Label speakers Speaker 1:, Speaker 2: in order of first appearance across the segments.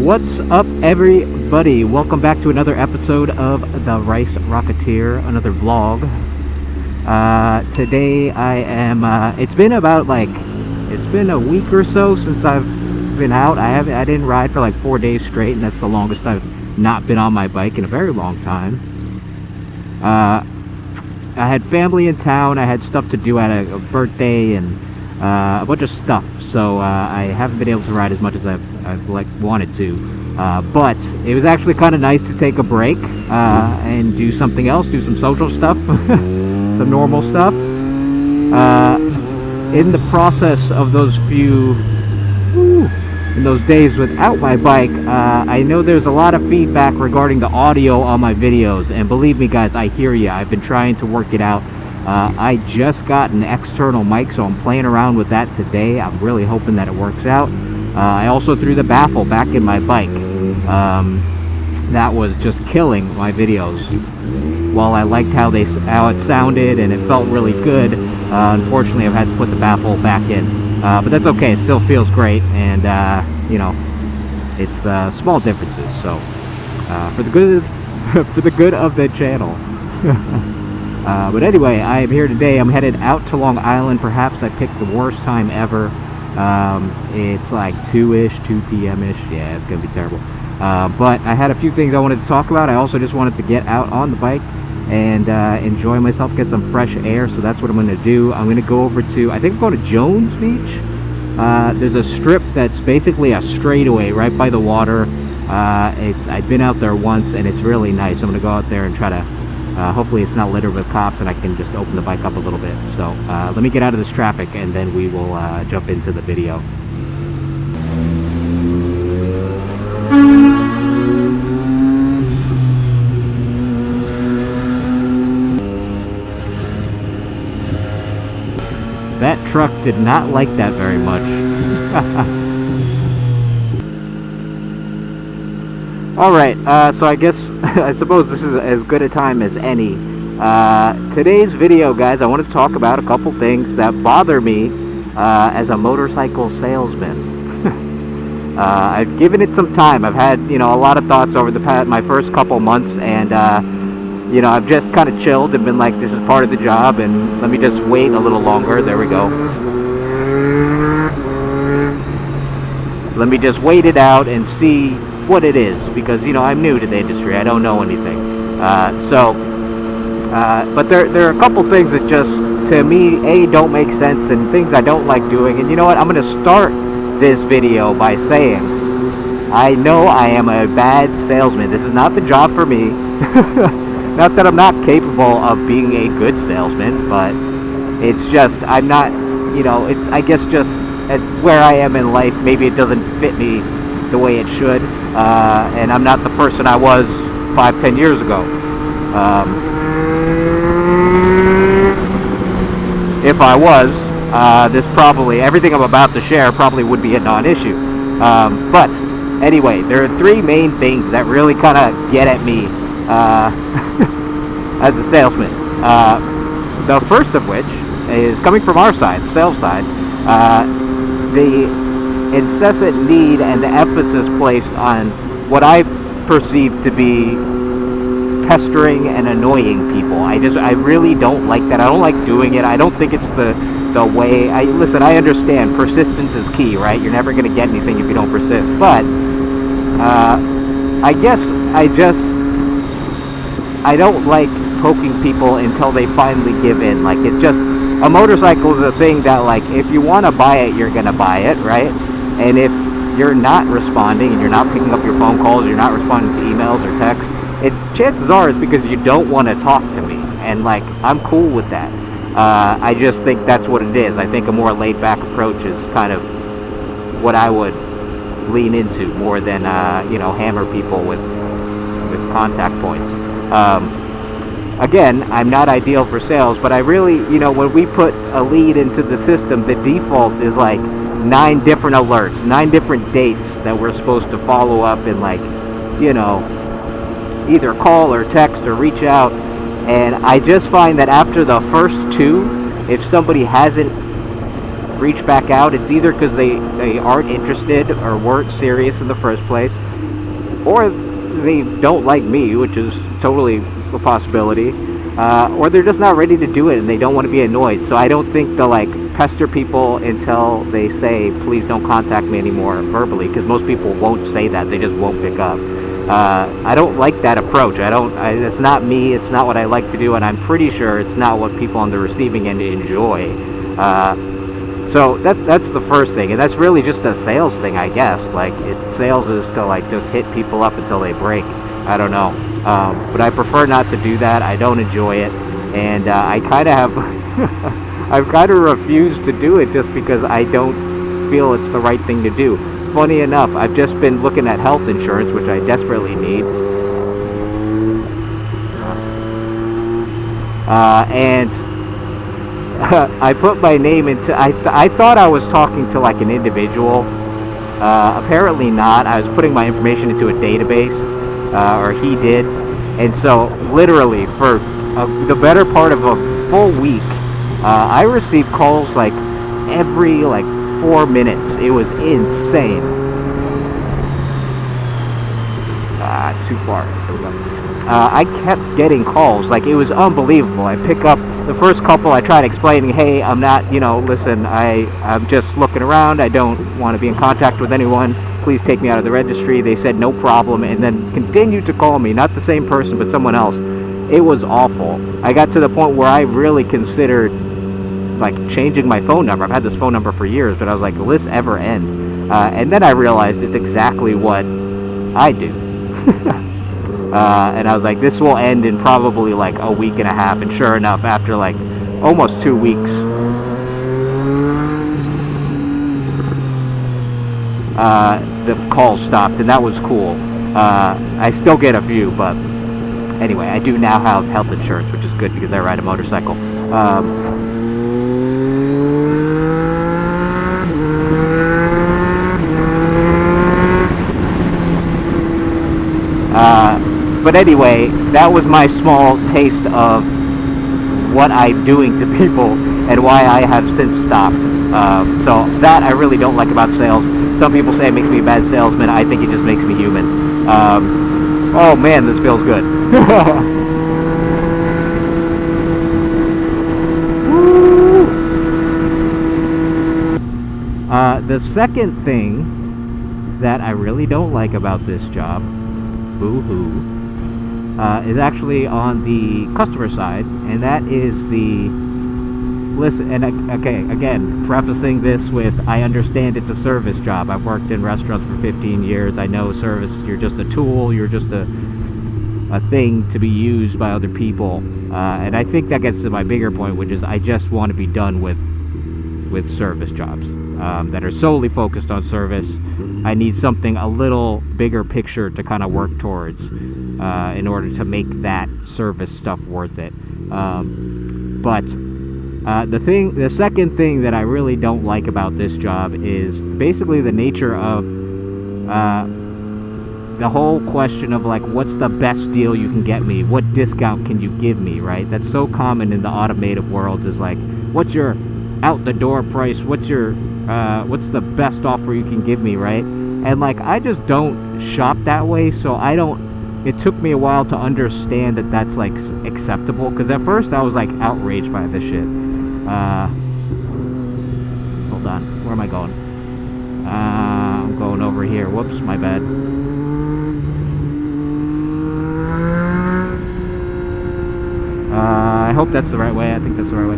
Speaker 1: What's up, everybody? Welcome back to another episode of the Rice Rocketeer, another vlog. Today I am, it's been a week or so since I've been out. I didn't ride for like 4 days straight, and that's the longest I've not been on my bike in a very long time. I had family in town, I had stuff to do at a birthday, and a bunch of stuff, so I haven't been able to ride as much as I've wanted to, but it was actually kind of nice to take a break and do something else, do some social stuff, some normal stuff. In the process of those days without my bike, I know there's a lot of feedback regarding the audio on my videos, and believe me guys, I hear you. I've been trying to work it out. I just got an external mic, so I'm playing around with that today. I'm really hoping that it works out. I also threw the baffle back in my bike. That was just killing my videos. While I liked how it sounded and it felt really good, unfortunately I've had to put the baffle back in. But that's okay, it still feels great, and you know, it's small differences. So for the good of the channel. But anyway, I am here today. I'm headed out to Long Island. Perhaps I picked the worst time ever. It's like 2 p.m.-ish. Yeah, it's going to be terrible. But I had a few things I wanted to talk about. I also just wanted to get out on the bike and enjoy myself, get some fresh air. So that's what I'm going to do. I'm going to go over to, I think I'm going to Jones Beach. There's a strip that's basically a straightaway right by the water. I've been out there once, and it's really nice. I'm going to go out there and try to hopefully it's not littered with cops, and I can just open the bike up a little bit. So let me get out of this traffic, and then we will jump into the video. That truck did not like that very much. Alright, so I suppose this is as good a time as any. Today's video, guys, I want to talk about a couple things that bother me as a motorcycle salesman. I've given it some time. I've had, a lot of thoughts over my first couple months, and, I've just kind of chilled and been like, this is part of the job, and let me just wait a little longer. There we go. Let me just wait it out and see what it is, because I'm new to the industry. I don't know anything, but there are a couple things that just, to me, don't make sense, and things I don't like doing. And you know what, I'm going to start this video by saying I know I am a bad salesman. This is not the job for me. Not that I'm not capable of being a good salesman, but it's just I'm not, it's, I guess, just at where I am in life, maybe it doesn't fit me the way it should, and I'm not the person I was 5-10 years ago. If I was, everything I'm about to share probably would be a non-issue. But anyway, there are three main things that really kind of get at me as a salesman. The first of which is coming from our side, the sales side. The incessant need and the emphasis placed on what I perceive to be pestering and annoying people. I really don't like that. I don't like doing it. I don't think it's the way. Listen, I understand persistence is key, right? You're never going to get anything if you don't persist. But I guess I don't like poking people until they finally give in. Like, it's just, a motorcycle is a thing that, like, if you want to buy it, you're going to buy it, right? And if you're not responding and you're not picking up your phone calls, you're not responding to emails or texts, chances are it's because you don't want to talk to me. And, like, I'm cool with that. I just think that's what it is. I think a more laid-back approach is kind of what I would lean into more than, hammer people with contact points. Again, I'm not ideal for sales, but I really, when we put a lead into the system, the default is like 9 different alerts, 9 different dates that we're supposed to follow up and, like, either call or text or reach out. And I just find that after the first 2, if somebody hasn't reach back out, it's either because they aren't interested or weren't serious in the first place, or they don't like me, which is totally a possibility, or they're just not ready to do it and they don't want to be annoyed. So I don't think they'll like pester people until they say, please don't contact me anymore verbally, because most people won't say that, they just won't pick up. I don't like that approach. It's not me, it's not what I like to do, and I'm pretty sure it's not what people on the receiving end enjoy. So that's the first thing, and that's really just a sales thing, I guess. Like, sales is to like just hit people up until they break. I don't know, but I prefer not to do that. I don't enjoy it, and I kind of have I've kind of refused to do it just because I don't feel it's the right thing to do. Funny enough, I've just been looking at health insurance, which I desperately need, and I put my name into, I thought I was talking to like an individual. Apparently not. I was putting my information into a database, or he did, and so literally for the better part of a full week, I received calls like every like 4 minutes. It was insane. Too far. I kept getting calls. Like, it was unbelievable. I pick up the first couple. I tried explaining, hey, I'm not, listen, I'm just looking around. I don't want to be in contact with anyone. Please take me out of the registry. They said no problem, and then continued to call me. Not the same person, but someone else. It was awful. I got to the point where I really considered like changing my phone number. I've had this phone number for years, but I was like, will this ever end? And then I realized it's exactly what I do. And I was like, this will end in probably like a week and a half. And sure enough, after like almost 2 weeks, the calls stopped, and that was cool. I still get a few, but anyway, I do now have health insurance, which is good because I ride a motorcycle. But anyway, that was my small taste of what I'm doing to people and why I have since stopped. So that I really don't like about sales. Some people say it makes me a bad salesman. I think it just makes me human. Oh man, this feels good. The second thing that I really don't like about this job, boo-hoo, is actually on the customer side, and that is listen, and okay, again, prefacing this with, I understand it's a service job. I've worked in restaurants for 15 years. I know service, you're just a tool, you're just a thing to be used by other people, and I think that gets to my bigger point, which is I just want to be done with service jobs that are solely focused on service. I need something a little bigger picture to kind of work towards in order to make that service stuff worth it. But the second thing that I really don't like about this job is basically the nature of the whole question of like, what's the best deal you can get me? What discount can you give me, right? That's so common in the automotive world, is like, what's your out the door price? What's the best offer you can give me, right? And like, I just don't shop that way, so it took me a while to understand that that's like acceptable, because at first I was like outraged by this shit. Hold on, where am I going? I'm going over here. Whoops, my bad. I hope that's the right way. I think that's the right way.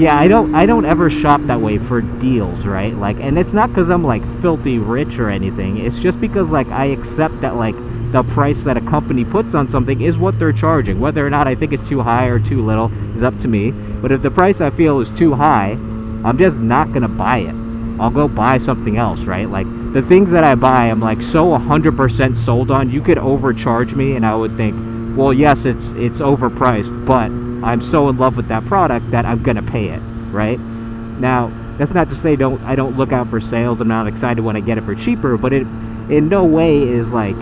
Speaker 1: Yeah, I don't ever shop that way for deals, right? Like, and it's not because I'm like filthy rich or anything. It's just because like I accept that like the price that a company puts on something is what they're charging. Whether or not I think it's too high or too little is up to me. But if the price I feel is too high, I'm just not gonna buy it. I'll go buy something else, right? Like, the things that I buy, I'm like so 100% sold on. You could overcharge me and I would think, well, yes, it's overpriced, but I'm so in love with that product that I'm gonna pay it, right? Now, that's not to say I don't look out for sales. I'm not excited when I get it for cheaper, but it in no way is like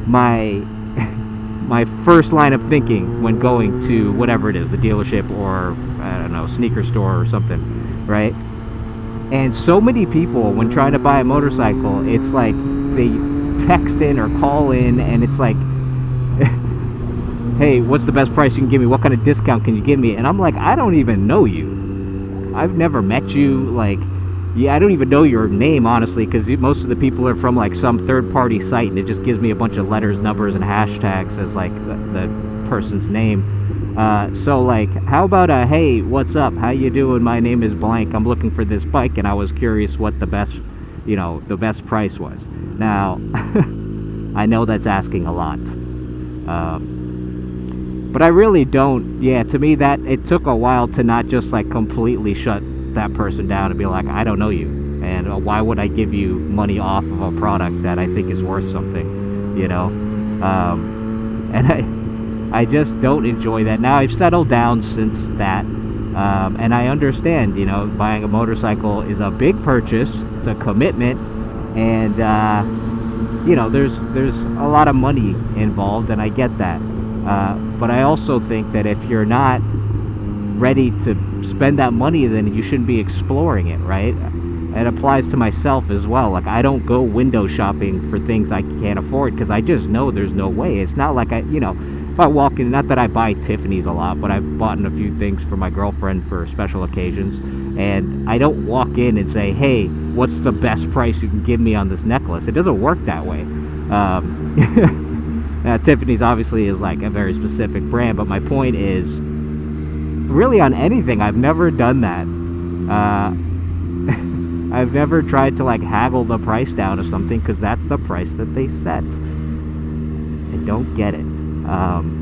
Speaker 1: my first line of thinking when going to whatever it is, the dealership or, I don't know, sneaker store or something. right? And so many people, when trying to buy a motorcycle, it's like they text in or call in, and it's like, hey, what's the best price you can give me? What kind of discount can you give me? And I'm like, I don't even know you. I've never met you. Like, yeah, I don't even know your name, honestly, because most of the people are from like some third-party site, and it just gives me a bunch of letters, numbers, and hashtags as like the person's name. So like, how about hey, what's up? How you doing? My name is blank. I'm looking for this bike, and I was curious what the best, the best price was. Now, I know that's asking a lot. But I really don't. Yeah, to me, that it took a while to not just like completely shut that person down and be like, I don't know you, and why would I give you money off of a product that I think is worth something, and I just don't enjoy that. Now I've settled down since that, and I understand, buying a motorcycle is a big purchase. It's a commitment, and there's a lot of money involved, and I get that. But I also think that if you're not ready to spend that money, then you shouldn't be exploring it, right? It applies to myself as well. Like, I don't go window shopping for things I can't afford, because I just know there's no way. It's not like if I walk in, not that I buy Tiffany's a lot, but I've bought a few things for my girlfriend for special occasions, and I don't walk in and say, hey, what's the best price you can give me on this necklace? It doesn't work that way. Now, Tiffany's obviously is like a very specific brand, but my point is, really on anything, I've never done that. I've never tried to like haggle the price down or something, because that's the price that they set. I don't get it.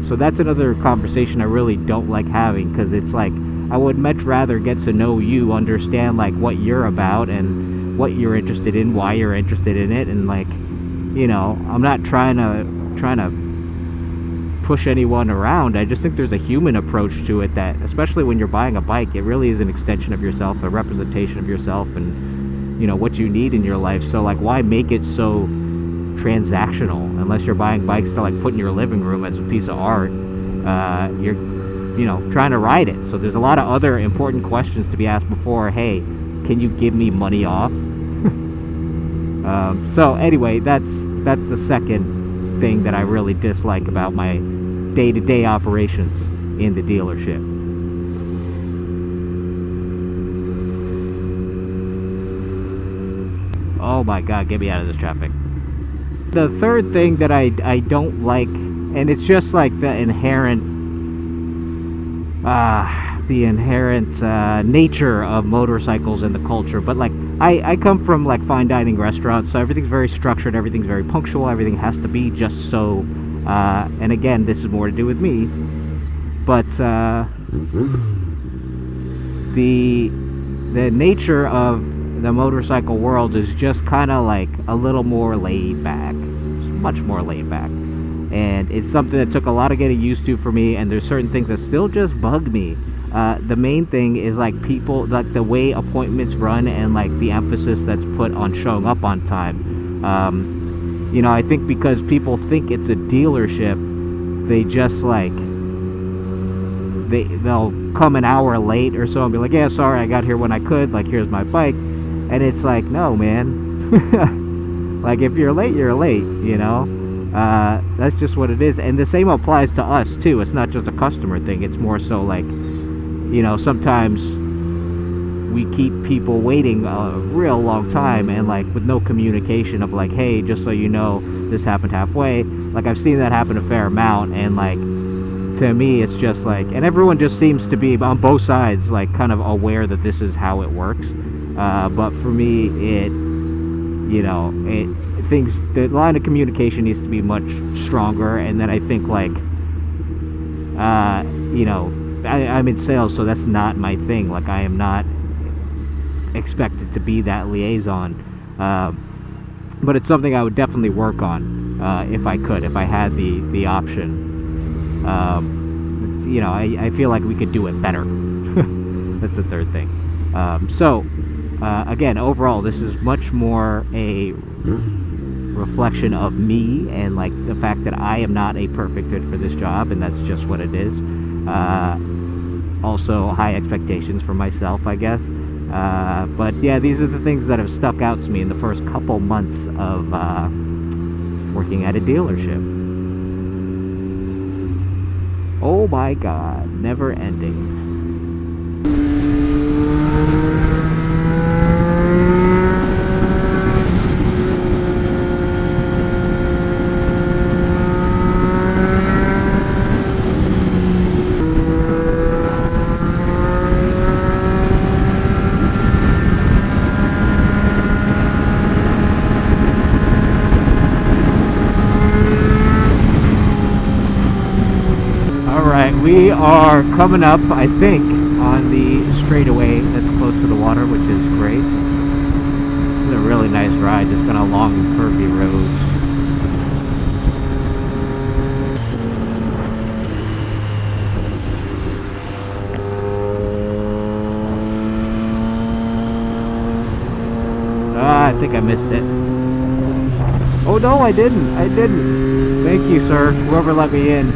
Speaker 1: So that's another conversation I really don't like having, because it's like, I would much rather get to know you, understand like what you're about and what you're interested in, why you're interested in it, and like, I'm not trying to push anyone around. I just think there's a human approach to it that, especially when you're buying a bike, it really is an extension of yourself, a representation of yourself, and what you need in your life. So like, why make it so transactional? Unless you're buying bikes to like put in your living room as a piece of art, you're trying to ride it. So there's a lot of other important questions to be asked before, hey, can you give me money off? So anyway, that's the second thing that I really dislike about my day-to-day operations in the dealership. Oh my god, get me out of this traffic. The third thing that I don't like, and it's just like the inherent nature of motorcycles in the culture, but like I come from like fine dining restaurants, so everything's very structured, everything's very punctual, everything has to be just so, and again, this is more to do with me, but the nature of the motorcycle world is just kind of like a little more laid back. It's much more laid back, and it's something that took a lot of getting used to for me, and there's certain things that still just bug me. The main thing is like people, like the way appointments run, and like the emphasis that's put on showing up on time. I think because people think it's a dealership, they just like they'll come an hour late or so and be like, yeah, sorry, I got here when I could, like, here's my bike. And it's like, no, man. Like, if you're late, you're late, that's just what it is. And the same applies to us too. It's not just a customer thing. It's more so like, sometimes we keep people waiting a real long time, and like with no communication of like, hey, just so you know, this happened halfway. Like, I've seen that happen a fair amount, and like, to me, it's just like, and everyone just seems to be on both sides like kind of aware that this is how it works. But for me, the line of communication needs to be much stronger. And then I think like, I'm in sales, so that's not my thing. Like, I am not expected to be that liaison. But it's something I would definitely work on if I could, if I had the option. I feel like we could do it better. That's the third thing. Again, overall, this is much more a reflection of me, and like the fact that I am not a perfect fit for this job, and that's just what it is. Also, high expectations for myself, I guess. But yeah, these are the things that have stuck out to me in the first couple months of working at a dealership. Oh my God, never ending. Alright, we are coming up, I think, on the straightaway that's close to the water, which is great. This is a really nice ride, just kind of long, curvy roads. I think I missed it. Oh no, I didn't. Thank you, sir. Whoever let me in.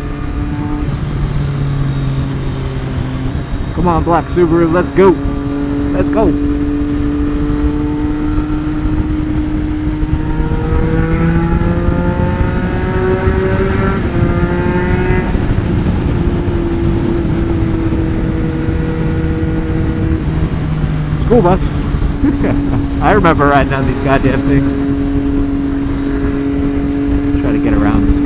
Speaker 1: Come on, black Subaru, let's go. Let's go. School bus. I remember riding on these goddamn things. Try to get around this guy.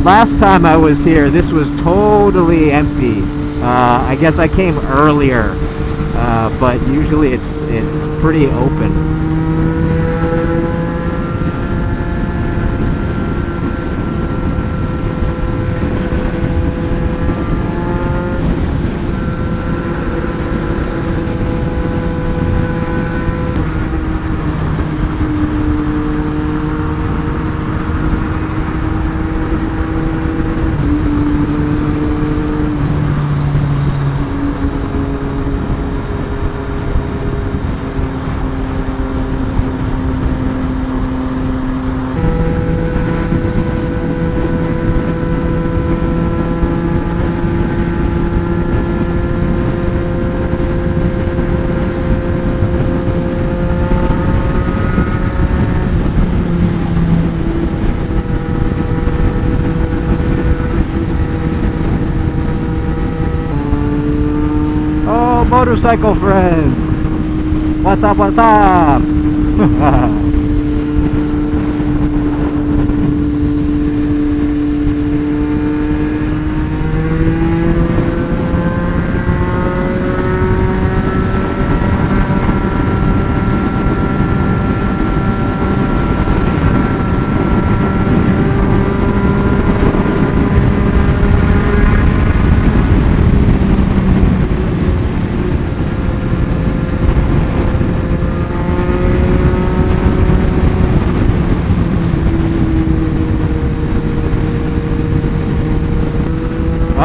Speaker 1: Last time I was here, this was totally empty. I guess I came earlier, but usually it's pretty open. Motorcycle friends, what's up, what's up?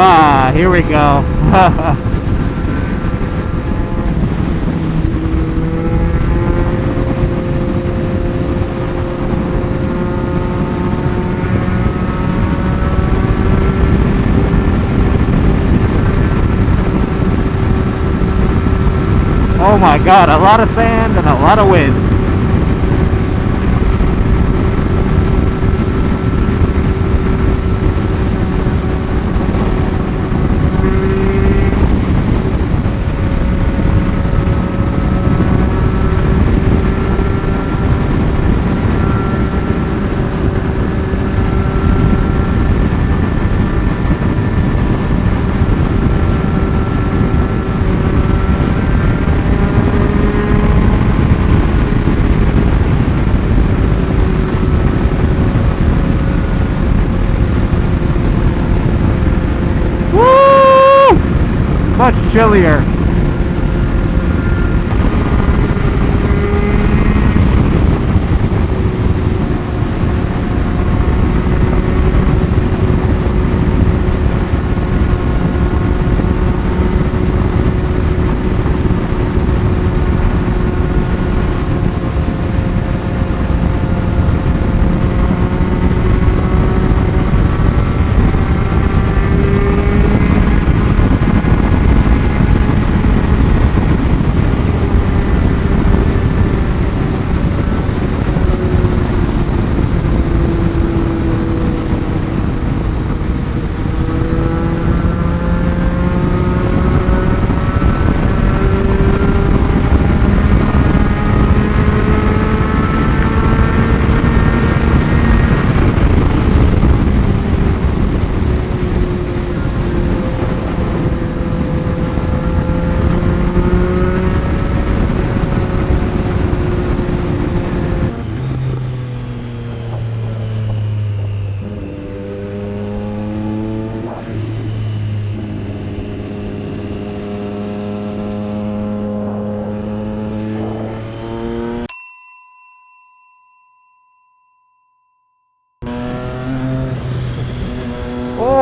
Speaker 1: Ah, here we go. Oh my God, a lot of sand and a lot of wind. Much chillier.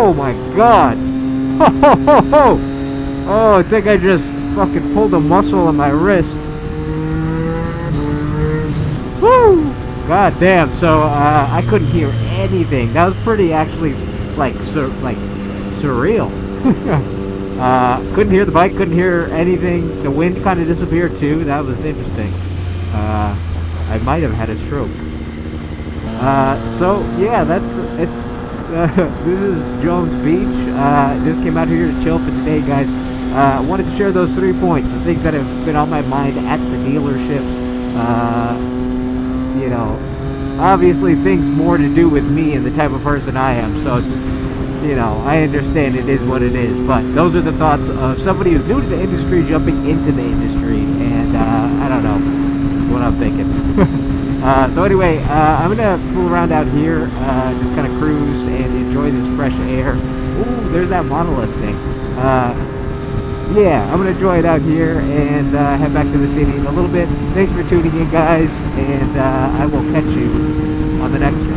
Speaker 1: Oh my god! Ho ho ho ho! Oh, I think I just fucking pulled a muscle on my wrist. Woo! God damn! So I couldn't hear anything. That was pretty actually like surreal. Couldn't hear the bike. Couldn't hear anything. The wind kind of disappeared too. That was interesting. I might have had a stroke. So yeah, it's. This is Jones Beach. Just came out here to chill for today, guys. I wanted to share those 3 points, the things that have been on my mind at the dealership. You know, obviously things more to do with me and the type of person I am. So it's, you know, I understand it is what it is. But those are the thoughts of somebody who's new to the industry jumping into the industry, and I don't know, that's what I'm thinking. So anyway, I'm gonna fool around out here, just kind of cruise and enjoy this fresh air. Ooh, there's that monolith thing. Yeah, I'm gonna enjoy it out here and head back to the city in a little bit. Thanks for tuning in, guys, and I will catch you on the next one.